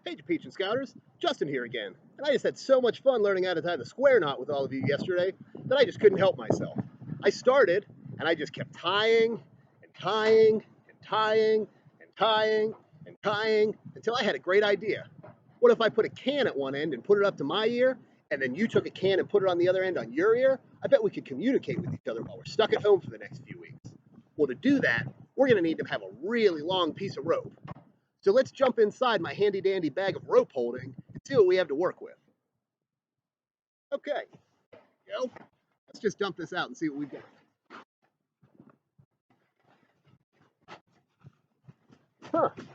Hey Japeechen Scouters, Justin here again, and I just had so much fun learning how to tie the square knot with all of you yesterday that I just couldn't help myself. I started, and I just kept tying, and tying, and tying, and tying, and tying, until I had a great idea. What if I put a can at one end and put it up to my ear, and then you took a can and put it on the other end on your ear? I bet we could communicate with each other while we're stuck at home for the next few weeks. Well, to do that, we're going to need to have a really long piece of rope. So let's jump inside my handy dandy bag of rope holding and see what we have to work with. Okay, go. Let's just dump this out and see what we've got. Huh, there's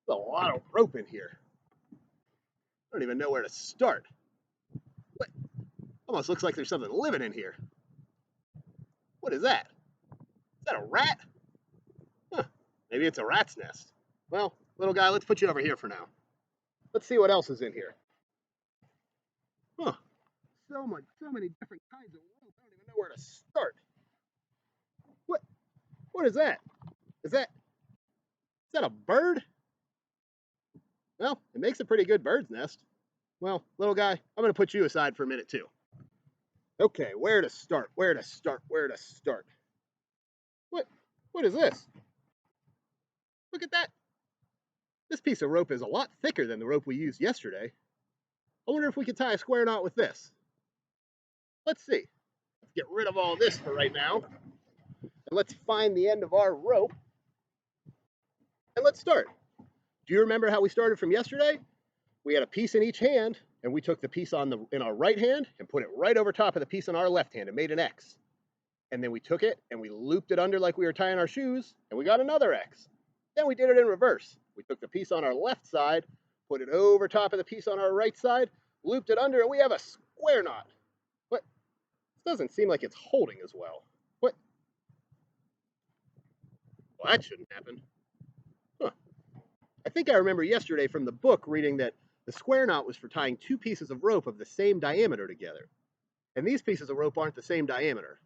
a lot of rope in here. I don't even know where to start. What? Almost looks like there's something living in here. What is that? Is that a rat? Huh, maybe it's a rat's nest. Well, little guy, let's put you over here for now. Let's see what else is in here. Huh, so many different kinds of rope. I don't even know where to start. What is that? Is that a bird? Well, it makes a pretty good bird's nest. Well, little guy, I'm going to put you aside for a minute too. Okay, where to start? Where to start? Where to start? What is this? Look at that. This piece of rope is a lot thicker than the rope we used yesterday. I wonder if we could tie a square knot with this. Let's see. Let's get rid of all this for right now. And let's find the end of our rope. And let's start. Do you remember how we started from yesterday? We had a piece in each hand, and we took the piece in our right hand and put it right over top of the piece on our left hand and made an X. And then we took it and we looped it under like we were tying our shoes, and we got another X. Then we did it in reverse. We took the piece on our left side, put it over top of the piece on our right side, looped it under, and we have a square knot. What? This doesn't seem like it's holding as well. What? Well, that shouldn't happen. Huh. I think I remember yesterday from the book reading that the square knot was for tying two pieces of rope of the same diameter together. And these pieces of rope aren't the same diameter.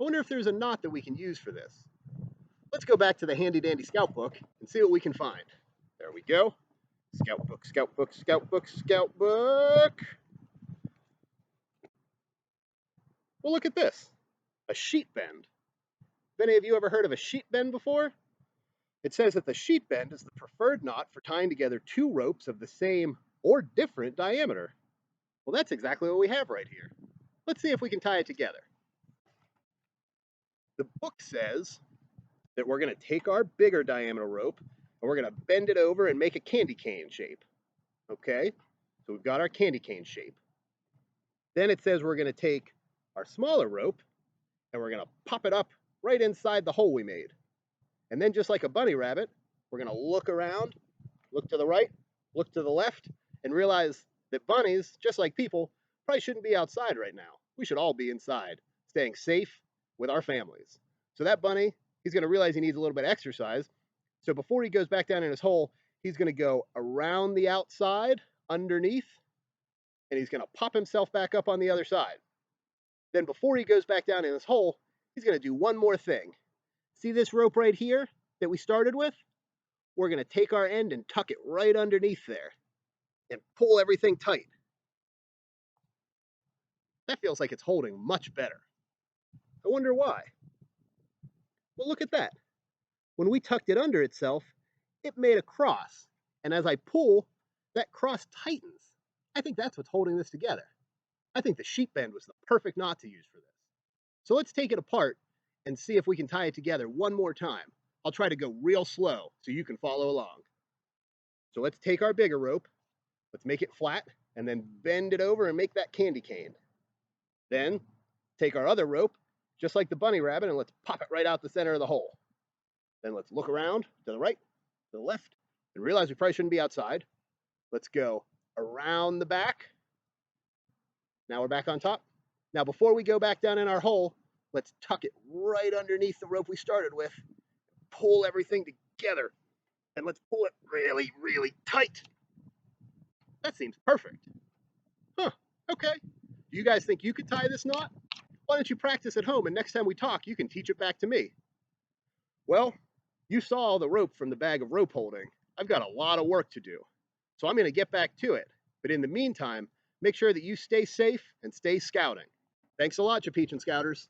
I wonder if there's a knot that we can use for this. Let's go back to the handy dandy scout book and see what we can find. There we go. Scout book, scout book, scout book, scout book. Well, look at this. A sheet bend. Have any of you ever heard of a sheet bend before? It says that the sheet bend is the preferred knot for tying together two ropes of the same or different diameter. Well, that's exactly what we have right here. Let's see if we can tie it together. The book says that we're going to take our bigger diameter rope and we're going to bend it over and make a candy cane shape. Okay, so we've got our candy cane shape. Then it says we're going to take our smaller rope and we're going to pop it up right inside the hole we made. And then just like a bunny rabbit, we're going to look around, look to the right, look to the left, and realize that bunnies, just like people, probably shouldn't be outside right now. We should all be inside, staying safe with our families. So that bunny, he's going to realize he needs a little bit of exercise. So before he goes back down in his hole, he's going to go around the outside, underneath, and he's going to pop himself back up on the other side. Then before he goes back down in his hole, he's going to do one more thing. See this rope right here that we started with? We're going to take our end and tuck it right underneath there and pull everything tight. That feels like it's holding much better. I wonder why. Well, look at that. When we tucked it under itself, it made a cross. And as I pull, that cross tightens. I think that's what's holding this together. I think the sheet bend was the perfect knot to use for this. So let's take it apart and see if we can tie it together one more time. I'll try to go real slow so you can follow along. So let's take our bigger rope, let's make it flat, and then bend it over and make that candy cane. Then take our other rope, just like the bunny rabbit, and let's pop it right out the center of the hole. Then let's look around to the right, to the left, and realize we probably shouldn't be outside. Let's go around the back. Now we're back on top. Now before we go back down in our hole, let's tuck it right underneath the rope we started with. Pull everything together. And let's pull it really, really tight. That seems perfect. Huh, okay. Do you guys think you could tie this knot? Why don't you practice at home and next time we talk, you can teach it back to me. Well, you saw the rope from the bag of rope holding. I've got a lot of work to do, so I'm going to get back to it. But in the meantime, make sure that you stay safe and stay scouting. Thanks a lot, Japeechen Scouters.